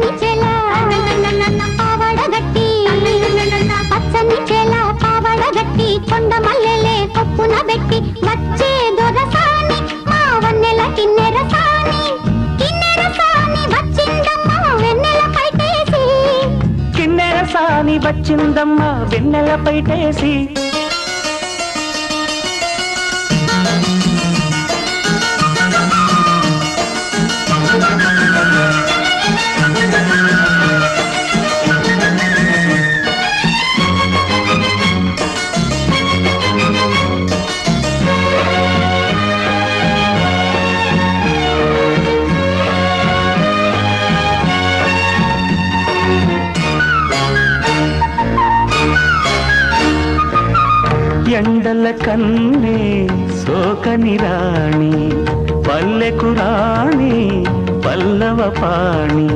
పచ్చని చెల పావడగట్టి పచ్చని చెల పావడగట్టి కొండ మల్లెలే కొప్పున పెట్టి వచ్చే దొరసాని మా వన్నెల కిన్నెరసాని కిన్నెరసాని వచ్చిందమ్మ వెన్నెల పైటేసి కిన్నెరసాని వచ్చిందమ్మ వెన్నెల పైటేసి ఎండల కన్నే సోకని రాణి పల్లెకు రాణి పల్లవ పాణి